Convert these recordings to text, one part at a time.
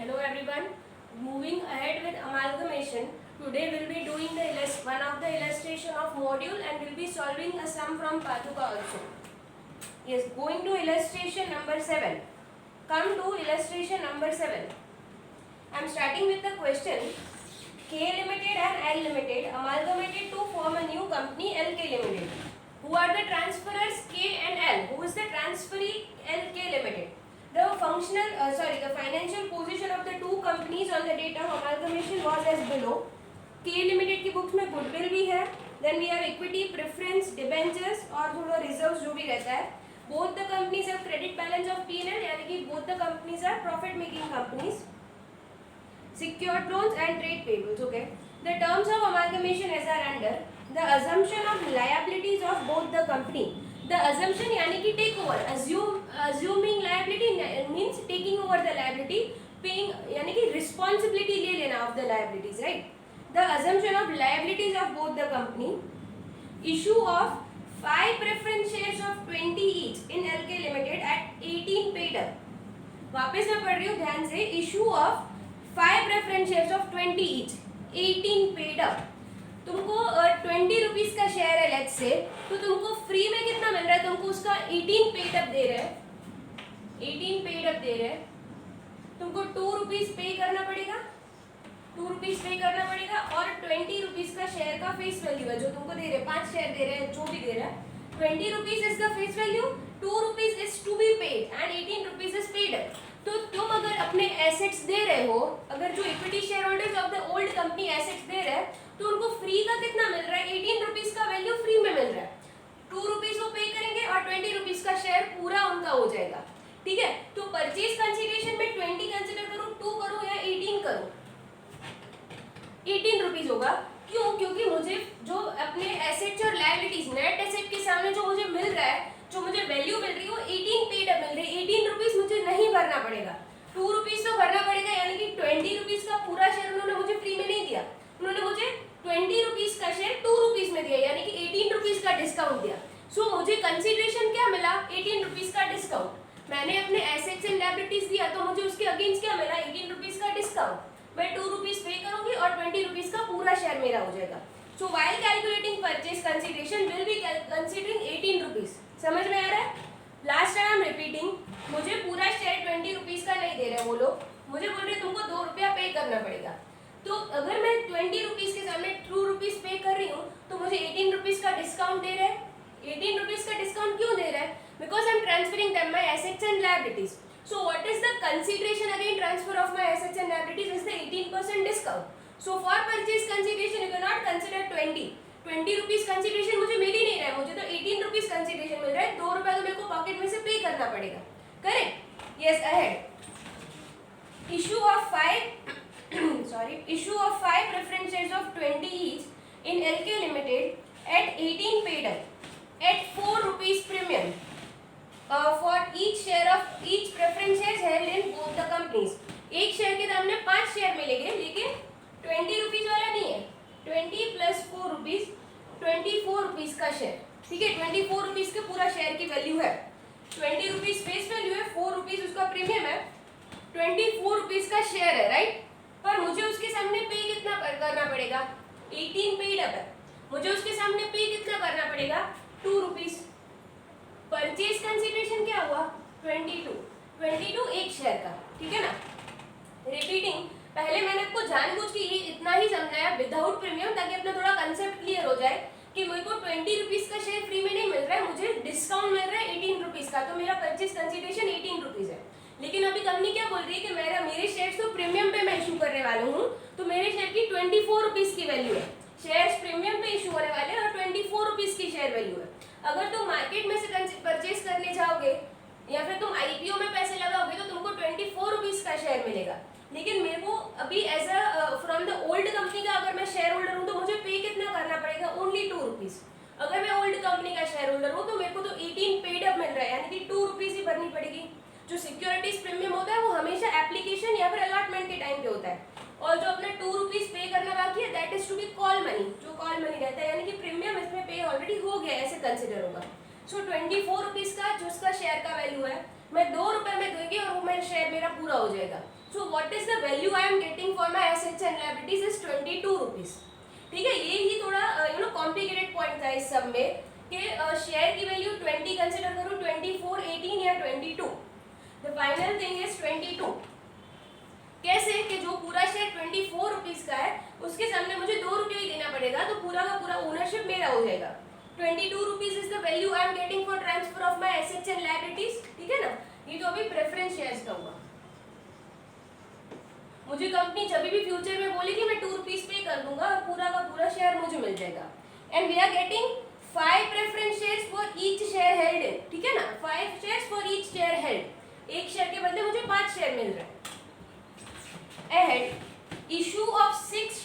Hello everyone. Moving ahead with amalgamation. Today we'll be doing one of the illustration of module and we'll be solving a sum from Patuka also. Yes, going to illustration number 7. Come to illustration number 7. I am starting with the question. K Limited and L Limited amalgamated to form a new company LK Limited. Who are the transferors K and L? Who is the transferee LK Limited? The financial position of the two companies on the date of amalgamation was as below. K Limited की books में goodwill भी है, then we have equity, preference, debentures और थोड़ा reserves जो भी रहता है. Both the companies have credit balance of P&L, यानी कि both the companies are profit making companies. Secured loans and trade payables. Okay. The terms of amalgamation as are under the assumption of liabilities of both the company. The assumption यानी कि take over, assuming liability means taking over the liability, paying यानी कि responsibility ले लेना of the liabilities, right? The assumption of liabilities of both the company, issue of 5 preference shares of 20 each in LK Limited at 18 paid up. वापस मैं पढ़ रही हूँ ध्यान से. Issue of 5 preference shares of 20 each, 18 paid up. तुमको 20 rupees का share है लेट्स से, तो तुमको फ्री में कितना मिल रहा है? तुमको उसका 18 पेड अप दे रहे हैं, 18 पेड अप दे रहे हैं. तुमको 2 रुपीज पे करना पड़ेगा, 2 रुपीज पे करना पड़ेगा और 20 रुपीज का शेयर का फेस वैल्यू है जो तुमको दे रहे हैं. 5 शेयर दे रहे हैं, जो भी दे रहा है. 20 rupees is the face value, 2 rupees is to be paid and 18 rupees is paid up. तो तुम अगर अपने एसेट्स दे रहे हो, अगर जो equity share holders of the old company assets दे रहे हैं, तो उनको फ्री का कितना मिल रहा है? 18 रुपीज का वैल्यू फ्री में मिल रहा है. 2 रुपीज वो पे करेंगे और 20 रुपीज का शेयर पूरा उनका हो जाएगा. ठीक है. तो परचेज कंसीडरेशन में 20 कंसीडर करूं, 2 करूं या 18 करूं? 18 रुपीज होगा. क्यों? क्योंकि मुझे जो अपने एसेट्स और लायबिलिटीज नेट एसेट के सामने जो मुझे मिल रहा है, जो मुझे वैल्यू मिल रही है वो 18 पेड अप मिल रही है. 18 रुपीज मुझे नहीं भरना पड़ेगा, 2 रुपीज तो भरना पड़ेगा. यानी कि 20 रुपीज का पूरा शेयर उन्होंने मुझे फ्री में नहीं दिया, उन्होंने मुझे 20 रुपीज का शेयर 2 रुपीज में दिया, यानी कि 18 रुपीज का डिस्काउंट दिया. सो मुझे कंसीडरेशन क्या मिला? 18 रुपीज का डिस्काउंट. मैंने अपने एसेट्स एंड लायबिलिटीज दिया तो मुझे उसके अगेंस्ट क्या मिला? 18 रुपीज का डिस्काउंट. मैं 2 रुपीज पे करूंगी और 20 रुपीज का पूरा शेयर मेरा हो जाएगा. सो while calculating purchase consideration will be considering 18 rupees. समझ में आ रहा है? Last time I am repeating, मुझे पूरा शेयर 20 रुपीज का नहीं दे रहे वो लोग, मुझे बोल रहे तुमको 2 रुपया पे करना पड़ेगा. तो अगर मैं 20 रुपीज के सामने 2 रुपीज पे कर रही हूँ तो मुझे 18 रुपीज का डिस्काउंट दे रहे हैं. 18 रुपीज का डिस्काउंट क्यों दे रहा है? Because I am transferring them my assets and liabilities. So what is the consideration again transfer of my assets and liabilities is the 18% discount. So for purchase consideration you can not consider 20 rupees consideration मुझे मिल ही नहीं रहा है, मुझे तो 18 rupees consideration मिल रहा है. 2 रुपया तो मेरे को पॉकेट में से पे करना पड़ेगा. Correct? Yes. Ahead. Issue of 5 preference shares of 20 each in LK Limited at 18 paid up at 4 rupees premium for each share of each preference shares held in both the companies. एक share के दाम में 5 share मिलेंगे, लेकिन 20 rupees वाला नहीं है. 20 plus 4 rupees, 24 rupees का शेयर. ठीक है. 24 रुपीज के पूरा शेयर की वैल्यू है. 20 रुपीज फेस वैल्यू है, 4 रुपीज उसका प्रीमियम है, 24 रुपीज का शेयर है. राइट. पर मुझे उसके सामने पे कितना करना पड़ेगा? 18 पेड अप है. मुझे उसके सामने पे कितना करना पड़ेगा? 2 रुपीज. परचेज कंसीडरेशन क्या हुआ? 22 एक शेयर का. ठीक है ना. रिपीटिंग, पहले मैंने आपको जानबूझ के ये इतना ही समझाया विदाउट प्रीमियम, ताकि अपना थोड़ा कंसेप्ट क्लियर हो जाए कि मेरे को 20 रुपीज का शेयर फ्री में नहीं मिल रहा है, मुझे डिस्काउंट मिल रहा है 18 रुपीज का. तो मेरा परचेज कंसीडरेशन 18 रुपीज है. लेकिन अभी कंपनी क्या बोल रही है कि मेरे शेयर्स तो प्रीमियम पे मैं इशू करने वाला हूँ, तो मेरे शेयर की 24 रुपीज की वैल्यू है. शेयर्स प्रीमियम पे इशू होने वाले हैं और 24 रुपीज की शेयर वैल्यू है. अगर तुम मार्केट में से परचेज करने जाओगे या फिर तुम आईपीओ में पैसे लगाओगे तो तुमको 24 रुपीज का शेयर मिलेगा. लेकिन मेरे को अभी as a from the old company का अगर मैं शेयर होल्डर हूँ तो मुझे पे कितना करना पड़ेगा? Only 2 rupees. अगर मैं ओल्ड कंपनी का शेयर होल्डर हूँ तो मेरे को तो 18 पेड अप मिल रहा है, यानी कि 2 रुपीज ही भरनी पड़ेगी. जो सिक्योरिटीज प्रीमियम होता है वो हमेशा एप्लीकेशन या फिर अलॉटमेंट के टाइम पे होता है, और जो अपना 2 रुपीज पे करना बाकी है that is to be call money. जो कॉल मनी रहता है, यानी कि प्रीमियम इसमें पे ऑलरेडी हो गया, ऐसे कंसिडर होगा. सो 24 रुपीज का जो उसका शेयर का वैल्यू है, मैं 2 रुपए में दूंगी और वो मेरा शेयर मेरा पूरा हो जाएगा. So what is the value I am getting for my assets and liabilities is 22 rupees. ठीक है, ये ही थोड़ा कॉम्प्लिकेटेड पॉइंट था इस सब में कि शेयर की वैल्यू 20 कंसिडर करूँ, 24, 18 या 22. The final thing is 22. कैसे कि जो पूरा शेयर 24 रुपीज का है उसके सामने मुझे 2 रुपये ही देना पड़ेगा, तो पूरा का पूरा ओनरशिप मेरा हो जाएगा. 22 rupees is the value I am getting for transfer of my assets and liabilities. ठीक है ना, ये तो अभी प्रेफरेंस शेयर्स का हुआ. मुझे कंपनी जब भी फ्यूचर में बोलेगी मैं 2 रुपीज पे कर दूंगा और पूरा का पूरा शेयर मुझे मिल जाएगा. And we are getting 5 preference shares for each share held in. ठीक है ना, 5 shares for each share held. एक शेयर के बदले मुझे 5 शेयर मिल रहे हैं. Ahead, issue of 6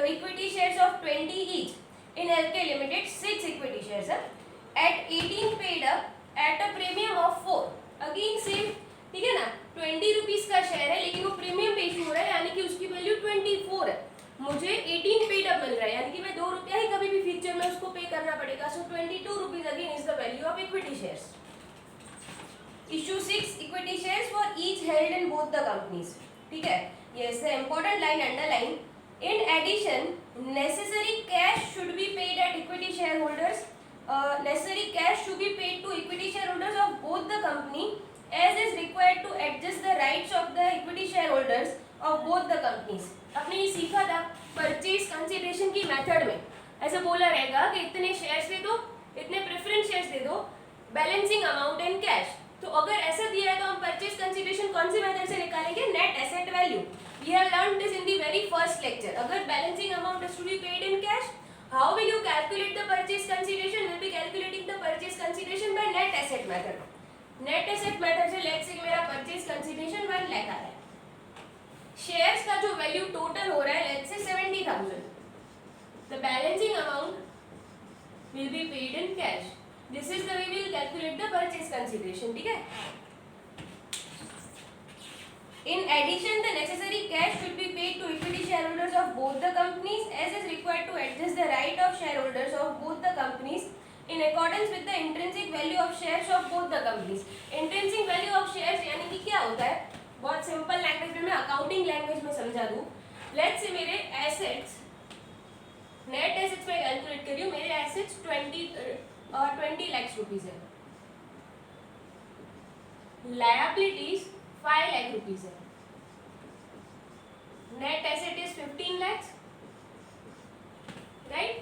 equity shares of 20 each in LK Limited. 6 equity shares at 18 paid up at a premium of 4. Again same. ठीक है ना, 20 रुपीज का शेयर है लेकिन वो प्रीमियम पे इशू हो रहा है, यानी कि उसकी वैल्यू 24 है. मुझे 18 पेड अप मिल रहा है, यानी कि मैं 2 रुपया ही कभी भी फ्यूचर में उसको पे करना पड़ेगा. सो 22 rupees again is the value of equity shares. Issue 6 equity shares for each held in both the companies. ठीक है, yes, the important line underline. In addition, necessary cash should be paid at equity shareholders. Necessary cash should be paid to equity shareholders of both the company as is required to adjust the rights of the equity shareholders of both the companies. आपने ये सीखा था purchase consideration की method में. ऐसा बोला रहेगा कि इतने शेयर्स दे दो, इतने प्रेफरेंस शेयर्स दे दो, बैलेंसिंग अमाउंट एंड कैश. तो अगर ऐसा दिया है तो हम परचेज कंसिडरेशन कौन सी मेथड से निकालेंगे? Net asset value. We have learned this in the very first lecture. अगर balancing amount is to be paid in cash, how will you calculate the purchase consideration? We'll be calculating the purchase consideration by net asset method. Net asset method से let's say मेरा purchase consideration 1 lakh आ रहा है. Shares का जो value total हो रहा है let's say 70,000. The balancing amount will be paid in cash. This is the way we will calculate the purchase consideration. ठीक है? In addition, the necessary cash should be paid to equity shareholders of both the companies as is required to adjust the right of shareholders of both the companies in accordance with the intrinsic value of shares of both the companies. Intrinsic value of shares यानी कि क्या होता है? बहुत simple language में, मैं accounting language में समझा दूँ. लेट्स से मेरे एसेट्स, नेट एसेट्स में कैलकुलेट करी हूँ. मेरे एसेट्स 20 लाख रुपीज है, लायबिलिटीज 5 लाख रुपीज है. Net asset is 15 lakhs, right?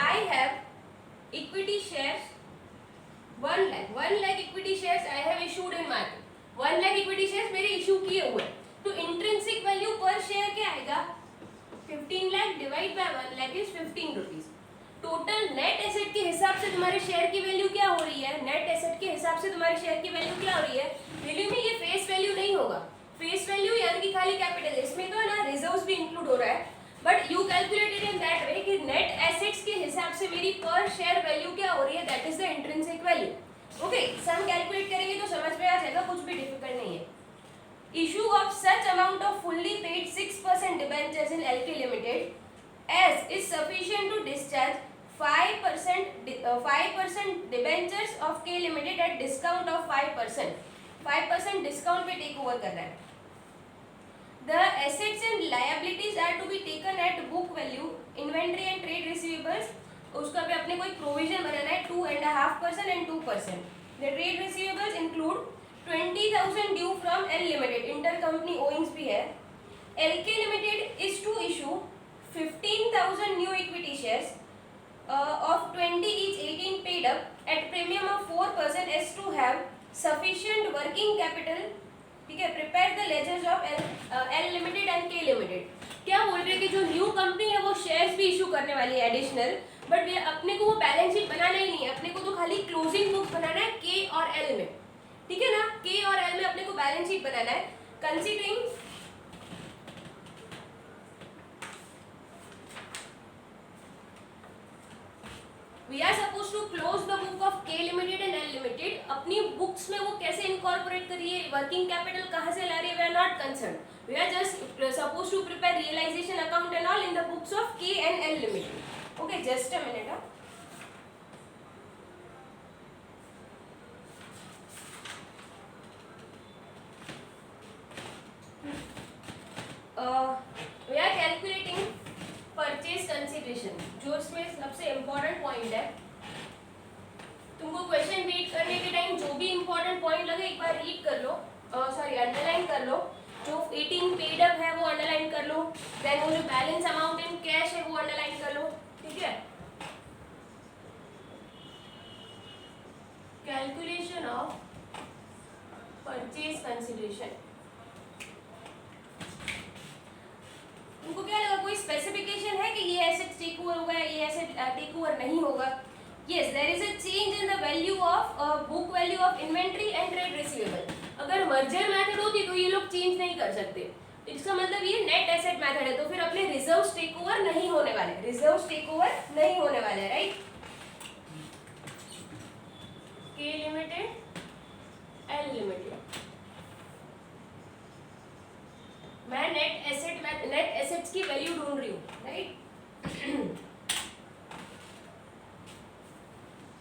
I have equity shares 1 lakh. 1 lakh equity shares I have issued in market. 1 lakh equity shares मेरे issue किए हुए. तो इंट्रिंसिक वैल्यू पर शेयर क्या आएगा? 15 lakh divide bye 1 lakh is 15 rupees. Total net asset के हिसाब से तुम्हारे शेयर की वैल्यू क्या हो रही है? नेट एसेट के हिसाब से तुम्हारे शेयर की वैल्यू क्या हो रही है? वैल्यू में ये फेस वैल्यू नहीं होगा. फेस वैल्यू यानी कि खाली कैपिटल, इसमें तो है ना रिजर्व्स भी इंक्लूड हो रहा है. But you calculated in that way कि नेट एसेट्स के हिसाब से मेरी पर शेयर वैल्यू क्या हो रही है, that is the intrinsic value. Okay, sum calculate करेंगे तो समझ में आ जाएगा, कुछ भी डिफिकल्ट नहीं है. Issue of such amount of fully paid 6% debentures in L K limited as is sufficient to discharge 5% debentures of K limited at discount of 5%. 5% discount पे टेक ओवर कर रहा है. The assets and liabilities are to be taken at book value. Inventory and trade receivables, उसका पे अपने कोई provision बनाना है 2.5% and 2%. The trade receivables include 20,000 due from L Limited. Intercompany owings भी है. LK Limited is to issue 15,000 new equity shares of 20 each, 18 paid up at premium of 4% as to have sufficient working capital. ठीक है, prepare the ledgers of L limited and K limited. क्या बोल रहे हैं कि जो न्यू कंपनी है वो शेयर्स भी इशू करने वाली है एडिशनल, बट अपने को वो बैलेंस शीट बनाना ही नहीं है. अपने को तो खाली क्लोजिंग बुक्स बनाना है के और एल में. ठीक है ना, के और एल में अपने को बैलेंस शीट बनाना है. Considering we are supposed to close the book of K Limited and L Limited. अपनी बुक्स में वो कैसे इनकॉर्पोरेट कर रही है, वर्किंग कैपिटल कहाँ से ला रही है, we are not concerned. We are just supposed to prepare realization account and all in the books of K and L Limited. Okay, just a minute. We are calculating purchase consideration, जो इसमें सबसे important point है। तुमको question read करने के time जो भी important point लगे एक बार रीड कर लो, सॉरी अंडरलाइन कर लो। जो 18 पेड अप है वो अंडरलाइन कर लो, देन वो जो बैलेंस अमाउंट इन कैश है वो अंडरलाइन कर लो, ठीक है। कैलकुलेशन ऑफ परचेज कंसिडरेशन, तुमको क्या लगा कोई स्पेसिफिकेशन है कि ये एसेट टेक ओवर होगा, ये एसेट टेक ओवर नहीं होगा? Yes, there is a change in the value of book value of inventory and trade receivable. अगर मर्जर मेथड होती तो ये लोग चेंज नहीं कर सकते, इसका मतलब ये नेट एसेट मेथड है, तो फिर अपने रिजर्व्स टेक ओवर नहीं होने वाले, रिजर्व्स टेक ओवर नहीं होने वाले, राइट। के लिमिटेड, एल लिमिटेड, मैं नेट एसेट्स की वैल्यू ढूंढ रही हूँ, right.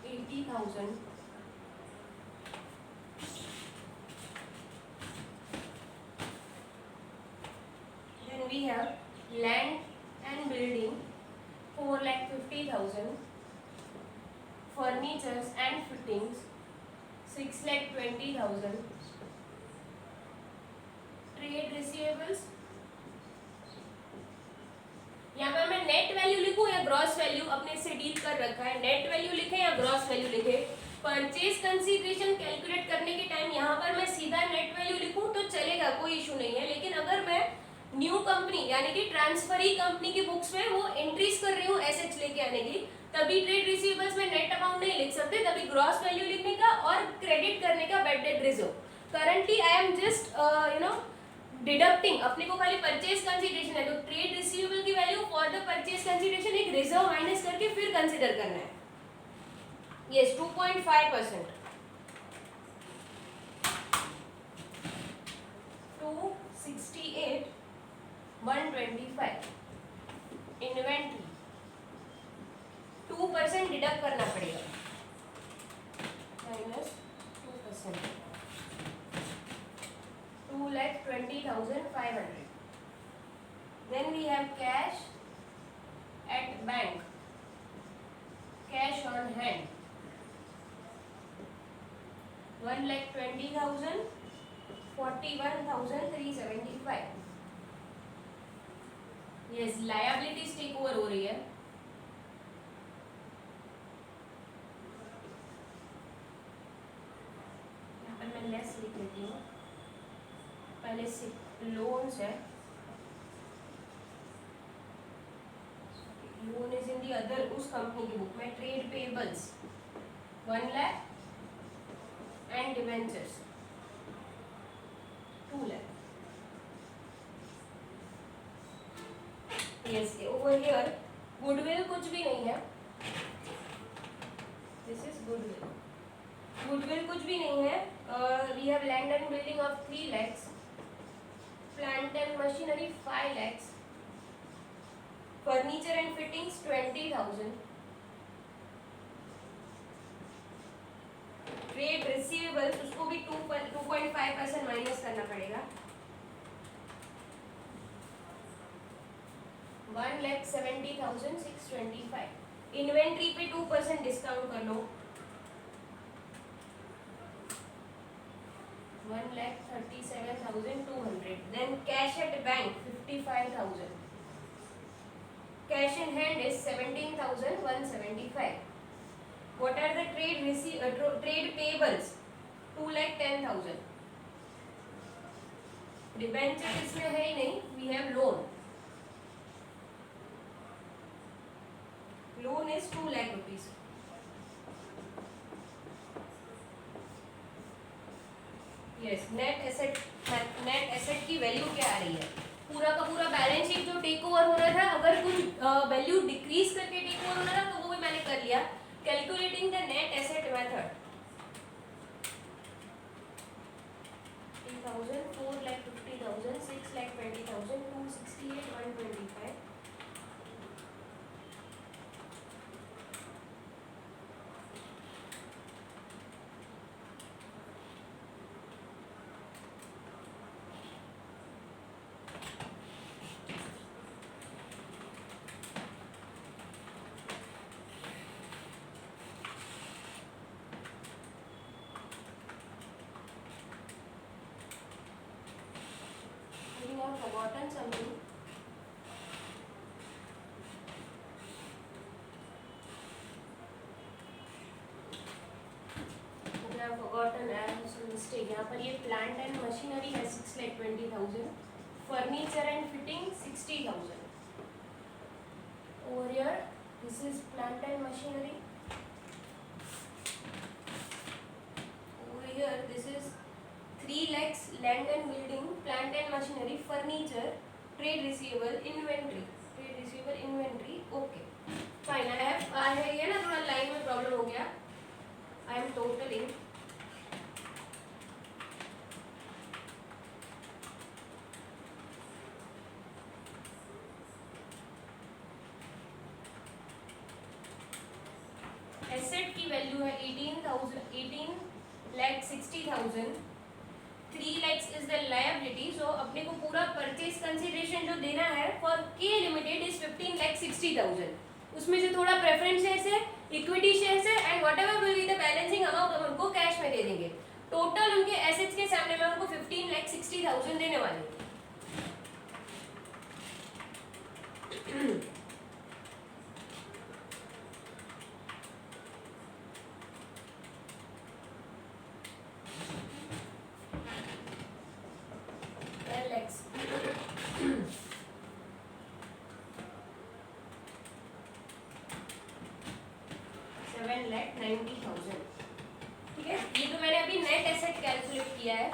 80,000 then we have land and building 4,50,000, furnitures and fittings 6,20,000, trade receivables, यहाँ पर मैं नेट वैल्यू लिखूं या ग्रॉस वैल्यू, अपने से डील कर रखा है, नेट वैल्यू लिखे या ग्रॉस वैल्यू लिखे। परचेज कंसीडरेशन कैलकुलेट करने के टाइम यहाँ पर मैं सीधा नेट वैल्यू लिखूं तो चलेगा, कोई इशू नहीं है, लेकिन अगर मैं न्यू कंपनी यानी कि ट्रांसफरी कंपनी की बुक्स में वो एंट्रीज कर रही हूँ एसेट्स लेके आने की, तभी ट्रेड रिसीवेबल्स में नेट अमाउंट नहीं लिख सकते, तभी ग्रॉस वैल्यू लिखने का और क्रेडिट करने का bad debt reserve. Currently I am just deducting, अपने को खाली परचेज कंसीडरेशन है तो ट्रेड रिसीवेबल की value for the purchase consideration एक रिजर्व माइनस करके फिर कंसीडर करना है। यस, 2.5%, 268, 125, इन्वेंट्री 2% डिडक्ट करना पड़ेगा, minus 2%, 2,20,500. Then we have cash at bank, cash on hand 1,20,000, 41,375. Yes, liabilities take over हो रही है। यहाँ पर मैं लेस लिख लेती हूँ, पहले से लोन्स है, loan is in the other, उस कंपनी की बुक में trade payables 1 lakh and debentures 2 lakh. Yes, over here goodwill कुछ भी नहीं है, दिस इज गुडविल, गुडविल कुछ भी नहीं है। We have land and building of 3 lakhs, plant and machinery 5 lakhs, furniture and fittings 20,000, trade receivables उसको भी 2.5% माइनस करना पड़ेगा, 1,70,625, इन्वेंट्री पे 2% डिस्काउंट कर लो, 1,37,200, then cash at bank 55,000, cash in hand is 17,175. What are the trade payables? 2,10,000. Debenture इसमें है ही नहीं, we have loan, loan is 2 lakh rupees. Yes, net asset की वैल्यू क्या आ रही है, पूरा का पूरा बैलेंस शीट जो टेक ओवर हो रहा था, अगर कुछ वैल्यू डिक्रीज करके टेक ओवर होना था तो वो भी मैंने कर लिया। Calculating the net asset method, 3,000, 4,50,000, 6,20,000, 268, 125, have forgotten something. I have forgotten, I have some mistake. यहाँ पर ये plant and machinery है 6,20,000, furniture and fitting 60,000. Over here, this is plant and machinery. Over here, this is 3 lakhs land and building, plant and machinery, furniture, trade receivable, inventory. Trade receivable, inventory. Okay. Fine. I have ये ना थोड़ा line में problem हो गया. I am totaling. Asset की value है 18,60,000. 3 lakhs is the liability. सो अपने को पूरा परचेज कंसीडरेशन जो देना है फॉर के लिमिटेड इज 15,60,000. उसमें से थोड़ा प्रेफरेंस शेयर्स है, इक्विटी शेयर्स है, and whatever will be the balancing amount हम उनको कैश में दे देंगे. टोटल उनके एसेट्स के सामने मैं उनको 15,60,000 देने वाली हूँ. ठीक है, ये तो मैंने अभी नेट एसेट कैलकुलेट किया है.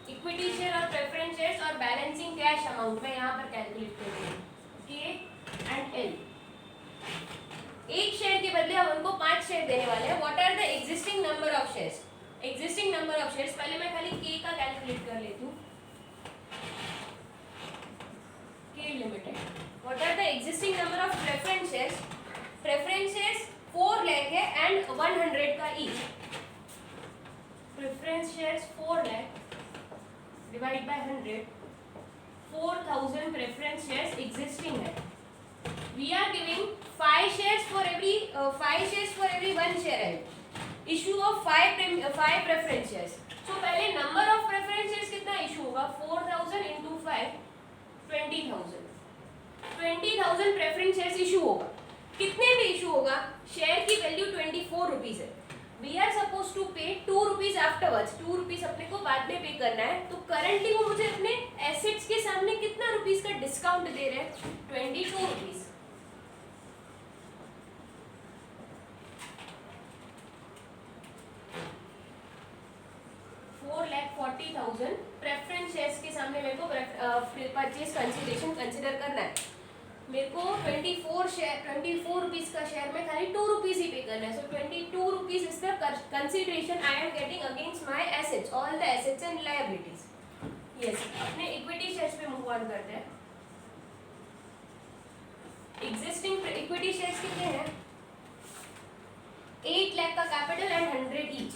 इक्विटी शेयर और प्रेफरेंस शेयर्स और बैलेंसिंग कैश अमाउंट मैं यहाँ पर कैलकुलेट कर रही हूँ. के एंड एल. एक शेयर के बदले हम उनको 5 शेयर देने वाले हैं. What are the existing number of shares? Existing number of shares पहले मैं खाली के का कैलकुलेट कर लेती हूँ. K limited. What are the existing number of preference shares? Preference shares 4 lakh है एंड 100 का each. Preference shares 4 lakh divide by 100. 4,000 preference shares existing है. We are giving 5 shares for every 1 share है. Issue of 5 preference shares. So पहले number of preference shares कितना issue होगा? 4,000 into 5 20,000. 20,000 preference shares issue होगा. कितने में इशू होगा? शेयर की वैल्यू 24 रुपीज है. वी आर सपोज टू पे 2 रुपीज आफ्टरवर्ड्स. 2 रुपीज अपने को बाद में पे करना है. तो करंटली वो मुझे अपने एसेट्स के सामने कितना रुपीज का डिस्काउंट दे रहे हैं? 22 रुपीज. प्रेफरेंस शेयर्स के सामने मेरे को परचेज कंसीडरेशन कंसीडर करना है. मेरे को 24 रुपीज का शेयर में खाली 2 रुपीज ही पे करना है. सो 22 rupees is the consideration I am getting against my assets, all the assets and liabilities. Yes, अपने इक्विटी शेयर्स पे मूव ऑन करते हैं. एग्जिस्टिंग इक्विटी शेयर्स कितने हैं? 8 लाख का capital and 100 each.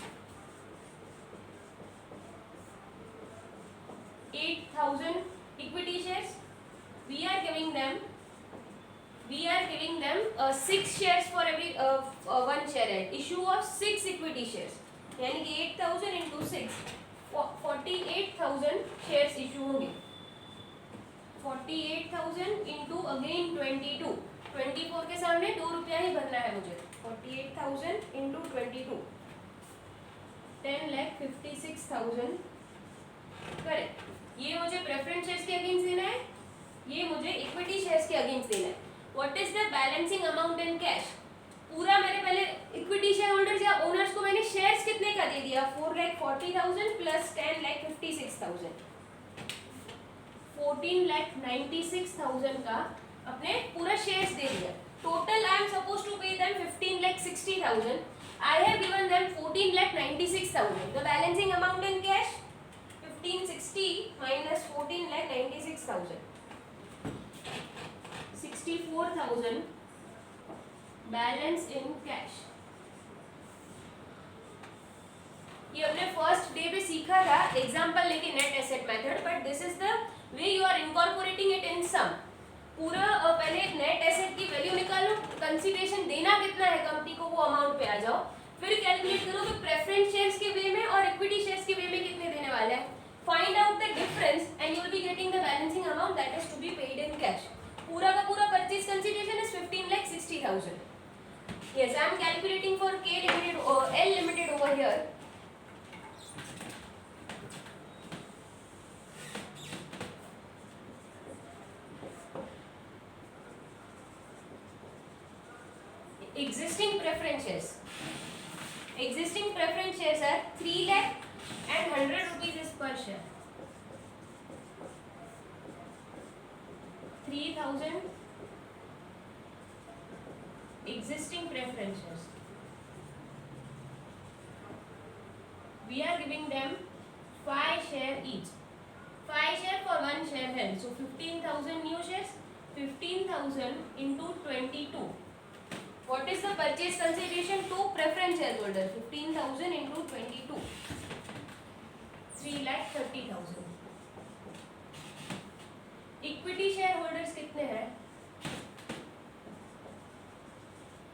8,000 equity shares. We are giving them 6 shares for every 1 share. Issue of 6 equity shares. यानी कि 8,000 into 6 48,000 shares issue होंगे. 48,000 into again 22. 24 के सामने 2 रुपया ही भरना है मुझे. 48,000 into 22 10,56,000. करेक्ट. ये मुझे प्रेफरेंस शेयर्स के अगेंस्ट देना है, ये मुझे इक्विटी शेयर्स के अगेंस्ट देना है. What is the balancing amount in cash? पूरा मैंने पहले इक्विटी शेयर होल्डर्स या ओनर्स को मैंने शेयर्स कितने का दे दिया? 4,40,000 प्लस 10,56,000. 14,96,000 का अपने पूरा शेयर्स दे दिया. Total I am suppose to pay them 15,60,000. I have given them 14,96,000. The balancing amount in cash 1560 minus 14,96,000. 64,000 balance in cash. ये हमने फर्स्ट डे पे सीखा था एग्जांपल लेके net asset method. But this is the way you are incorporating it in sum. पूरा पहले net asset की value निकालो, कंसीडरेशन देना कितना है कंपनी को वो अमाउंट पे आ जाओ, फिर कैलकुलेट करो कि प्रेफरेंस शेयर्स के वे में और इक्विटी शेयर्स के वे में कितने देने वाले हैं. Find out the calculating for K limited or L limited over here. Existing preference shares. Existing preference shares are 3 lakh and 100 rupees is per share. 3,000 existing preference shares. We are giving them 5 share each. 5 share for 1 share held. So 15,000 new shares. 15,000 into 22. What is the purchase consideration to preference shareholder? 15,000 into 22. 3,30,000. Equity share holders कितने हैं?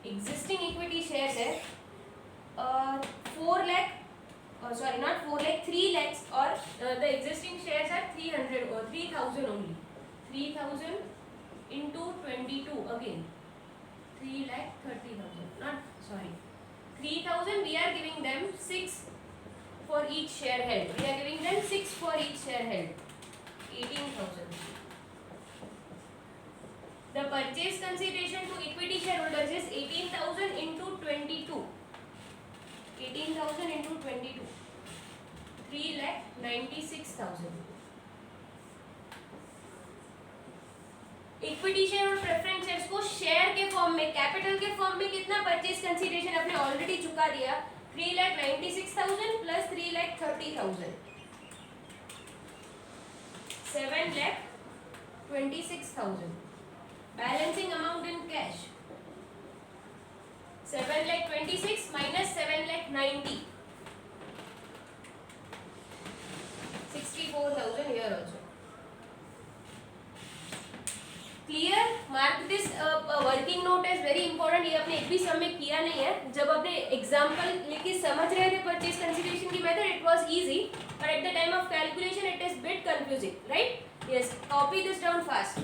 Existing equity shares है 4 lakh, sorry not 4 lakh, 3 lakhs, or the existing shares are 300 or 3,000 only. 3,000 into 22 again. 3,30,000. Not sorry. 3,000 we are giving them 6 for each share held. We are giving them 6 for each share held. 18,000. The purchase consideration to equity shareholders is 18,000 into 22. 18,000 into 22. 3,96,000. Equity share और preference shares को share के form में, capital के form में कितना purchase consideration अपने already चुका दिया? 3,96,000 plus 3,30,000, 7,26,000. Balancing amount in cash 7,26,000 minus 7,90,000, 64,000 here also. Clear? Mark this working note is very important. ये आपने एक भी सम में किया नहीं है. जब अपने एग्जांपल लेके समझ रहे थे परचेज कंसीडरेशन की method, it was easy, but at the time of calculation it is bit confusing, right? Yes, copy this down fast.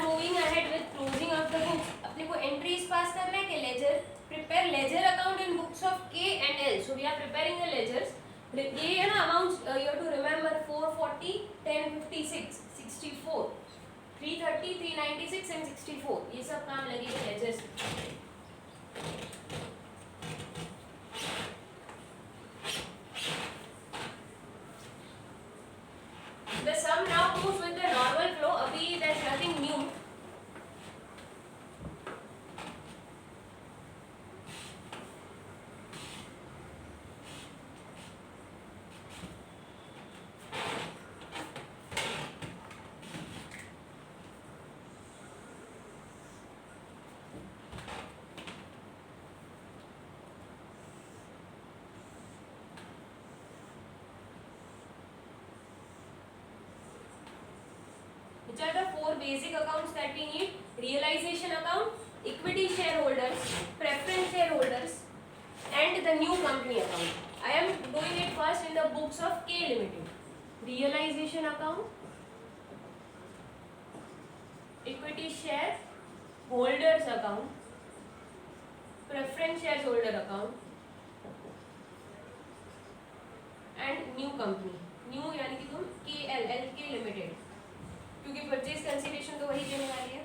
Moving ahead with closing of the books. अपने को एंट्रीज पास करना है कि ledger. Prepare ledger account in books of K and L. So we are preparing the ledgers. ये है ना amounts you have to remember. 440, 1056, 64, 330, 396 and 64. ये सब काम लगेगा ledgers. The sum now moves with the normal flow. अभी there is nothing new. Which are the 4 basic accounts that we need? Realization account, equity shareholders, preference shareholders, and the new company account. I am doing it first in the books of K Limited. Realization account, equity share holders account, preference shareholder account, and new company. New यानी कि तुम KL LK limited, क्योंकि purchase consideration तो वही देने वाली है.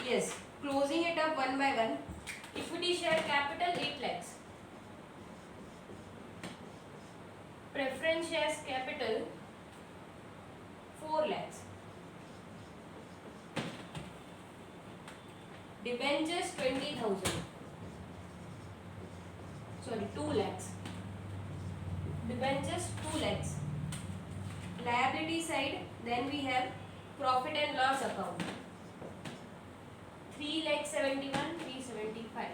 Yes, closing it up one by one. Equity share capital 8 lakhs. Preference shares capital 4 lakhs. Debentures 20,000. Sorry, 2 lakhs. Debentures 2 lakhs. Liability side, then we have profit and loss account. 3,71,375.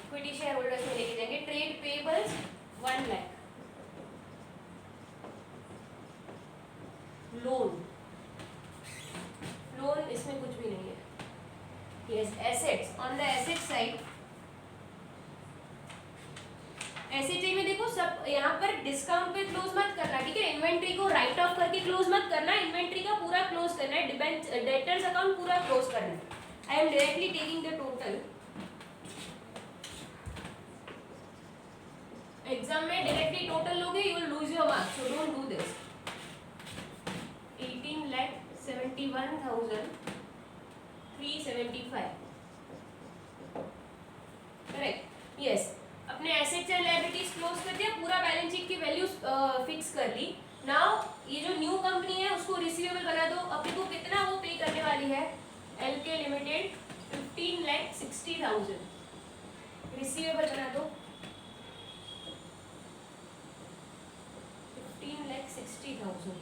Equity share holders में लेके जाएंगे. Trade payables 1 lakh. Loan इसमें कुछ भी नहीं है. Yes, assets. On the asset side, asset में देखो सब यहाँ पर डिस्काउंट पे क्लोज मत करना, ठीक है. इन्वेंट्री को राइट ऑफ करके क्लोज मत करना, इन्वेंट्री का पूरा क्लोज करना है. डेटर्स अकाउंट पूरा क्लोज करना है. I am directly taking the total. Exam में डायरेक्टली टोटल लोगे, you will lose your marks, so don't do this. 18,71,375. Correct. Yes, अपने एसेट्स एंड लायबिलिटीज क्लोज कर दिया, पूरा बैलेंस शीट की वैल्यूज फिक्स कर ली. नाउ ये जो न्यू कंपनी है उसको रिसीवेबल बना दो. अपने को कितना वो पे करने वाली है, एलके लिमिटेड 15,60,000 रिसीवेबल बना दो. 15,60,000.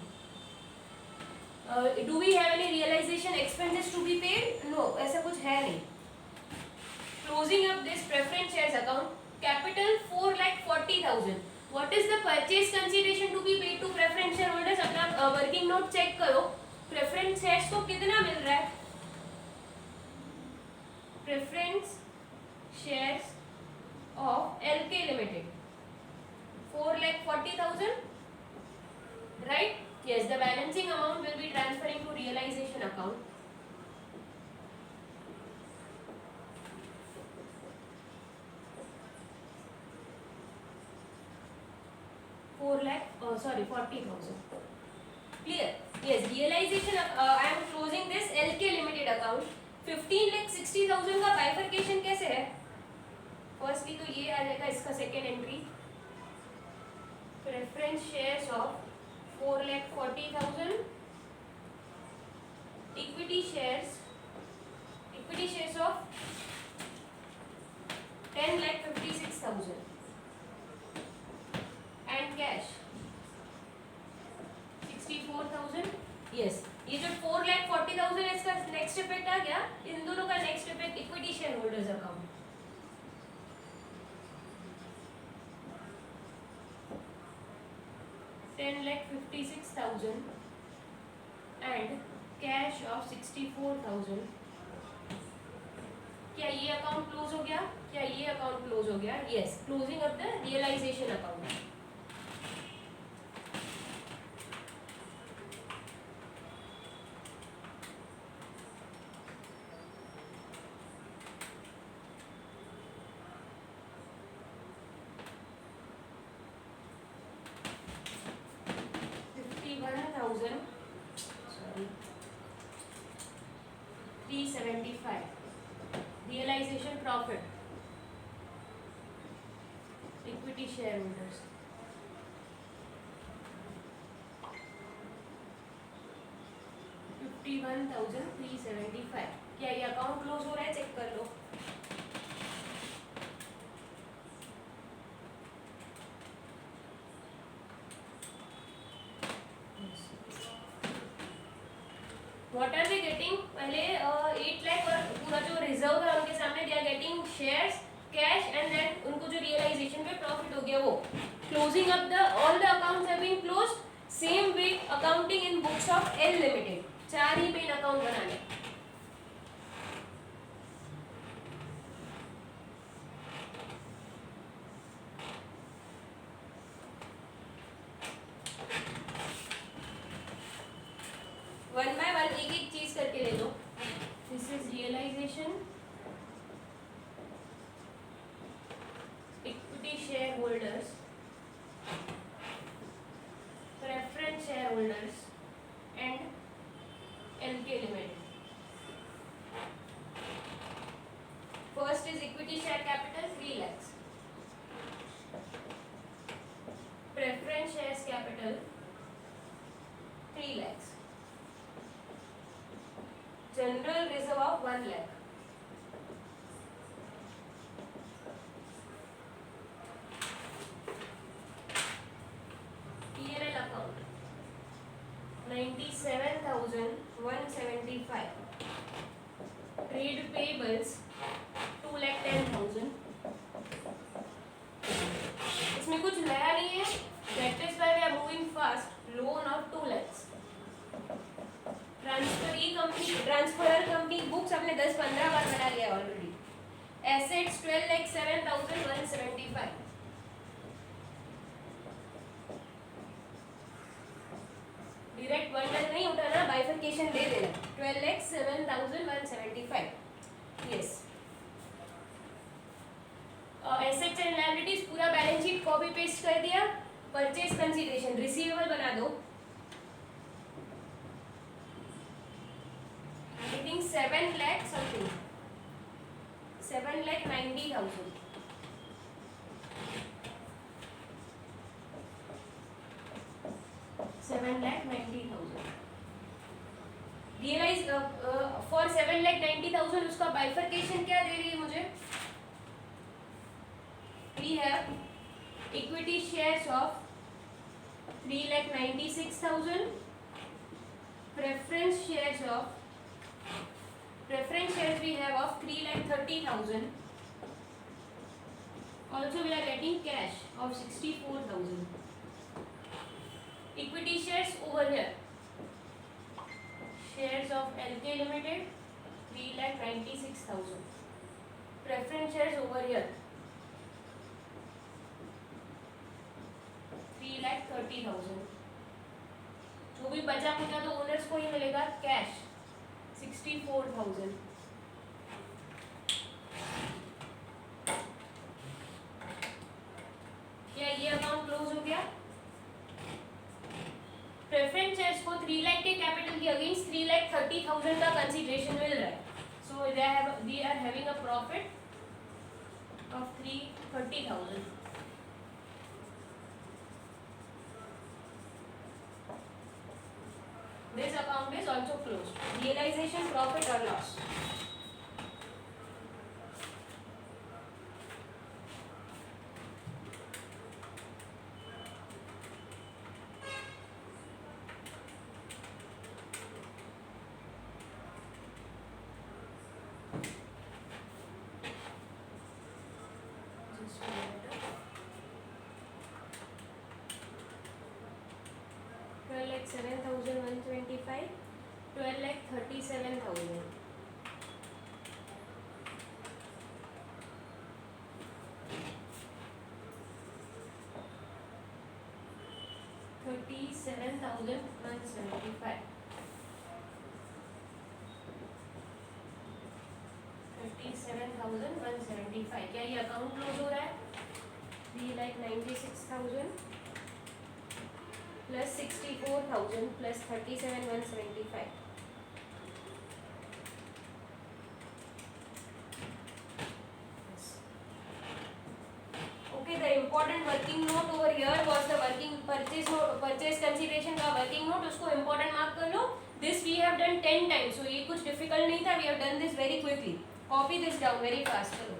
Do we have any realisation expenses to be paid? No, ऐसा कुछ है नहीं. Closing up this preference shares account, capital 4,40,000. what is the purchase consideration to be paid to preference shareholders? अपना working note check करो. Preference shares को कितना मिल रहा है? Preference shares of LK limited 4,40,000, right? Yes, the balancing amount will be transferring to realization account. Sorry, 40,000. Clear? Yes, realization. I am closing this LK Limited account. 15,60,000 का bifurcation कैसे है? Firstly तो ये आ जाएगा इसका second entry. Preference shares of 4,40,000. Equity shares of 10,56,000. And cash 64,000. Yes, ये जो 4,40,000 है इसका नेक्स्ट इफेक्ट आ गया. इन दोनों का next effect equity share holders account. $10,56,000 and cash of 64,000. क्या ये अकाउंट क्लोज हो गया? क्या ये अकाउंट क्लोज हो गया? Yes, closing of the realisation account. Sorry, 375. Realization profit. Equity shareholders. 51,375. क्या ये अकाउंट क्लोज हो रहा है? चेक कर लो. What are they getting? पहले 8 लाख और पूरा जो रिजर्व है उनके सामने they are getting shares, cash and then उनको जो realization पे profit हो गया वो. Closing up the all the accounts have been closed. Same way accounting in books of L Limited. 4 he main account बनाने. capital 3 lakhs. General reserve of 1 lakh. P&L account 97,175. Trade payables 2,10,000. इसमें कुछ नया नहीं है. That is why we are moving fast. Loan of 2 lakhs. Transfer company books आपने 10-15 बार बना लिया already. Assets 12,07,175. Direct bundle नहीं उठाना, बाइफरकेशन दे देना. 12,07,175. यस. एसेट्स एंड लायबिलिटीज पूरा बैलेंस शीट कॉपी पेस्ट कर दिया. परचेज कंसीडरेशन रिसीवेबल बना दो. I think 7 lakh something. 7,90,000. Realise for 7,90,000 उसका बाइफरकेशन क्या दे रही है मुझे? We have equity shares of 3,96,000. Preference shares we have of 3,30,000. Also we are getting cash of 64,000. Equity shares over here. Shares of LK Limited 3,96,000. Preference shares over here 3,30,000. जो भी बचा कुचा तो owners को ही मिलेगा. कैश 64,000. क्या ये अकाउंट क्लोज हो गया? प्रेफरेंस शेयर्स को 3 लाख के कैपिटल के अगेंस्ट 3,30,000 का कंसीडरेशन मिल रहा है. So they are having a profit of 3,30,000. This account is also closed. Realization, profit or loss. Like 7,125, 12,37,000. $37,175. 37,175. क्या ये अकाउंट क्लोज हो रहा है? 3,96,000 plus 64,000 plus 37,175. Okay, the important working note over here was the working purchase note, purchase consideration का working note. उसको important mark कर लो. This we have done 10 times, so ये कुछ difficult नहीं था. We have done this very quickly. Copy this down very fast. चलो.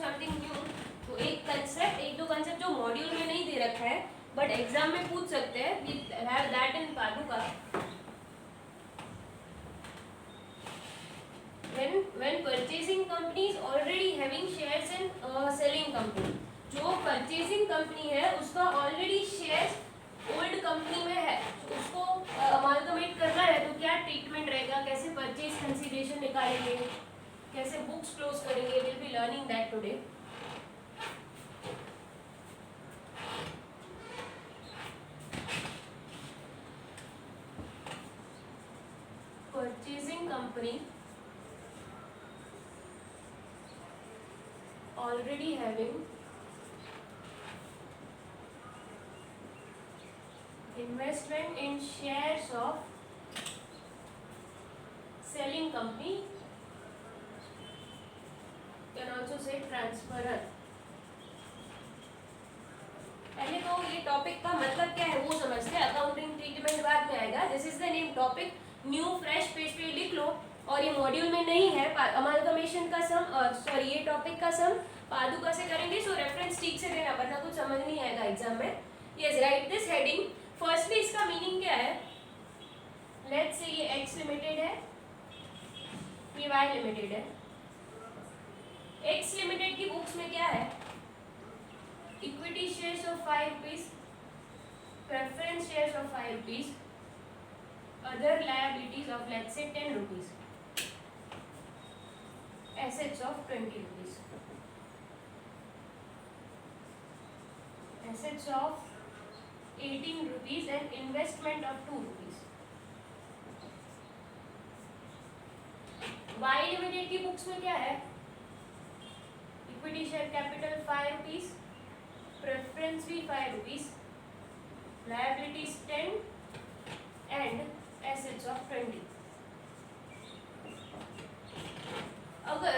Something new, तो एक दो कंसेप्ट जो मॉड्यूल में नहीं दे रखा है बट एग्जाम में पूछ सकते हैं, वी हैव दैट इन पादुका. When purchasing company is already having shares in selling company, जो purchasing company है उसका already shares ओल्ड कंपनी में है, तो उसको अमालगमेट करना है तो क्या ट्रीटमेंट रहेगा, कैसे परचेज कंसीडरेशन निकालेंगे, कैसे बुक्स क्लोज करेंगे, will be learning that today. Purchasing company already having investment in shares of selling company, can also say transferor. पहले तो ये टॉपिक का मतलब क्या है वो समझते हैं, अकाउंटिंग ट्रीटमेंट बाद में आएगा. This is the name topic, new fresh page पे लिख लो. और ये मॉड्यूल में नहीं है, अमालगमेशन का सम, सॉरी ये टॉपिक का सम पादुका से करेंगे. सो रेफरेंस ठीक से देना वरना कुछ समझ नहीं आएगा एग्जाम में. Yes, right this heading. Firstly इसका मीनिंग क्या है, लेट्स से ये एक्स लिमिटेड है, ये वाई लिमिटेड है. एक्स लिमिटेड की बुक्स में क्या है, equity shares of 5 rupees, preference shares of 5 rupees, other liabilities of let's say 10 rupees, assets of 20 rupees, assets of 18 rupees and investment of 2 rupees. Y limited की books में क्या है, equity share capital 5 rupees, preference भी 5 rupees, liabilities 10 and assets of 20. अगर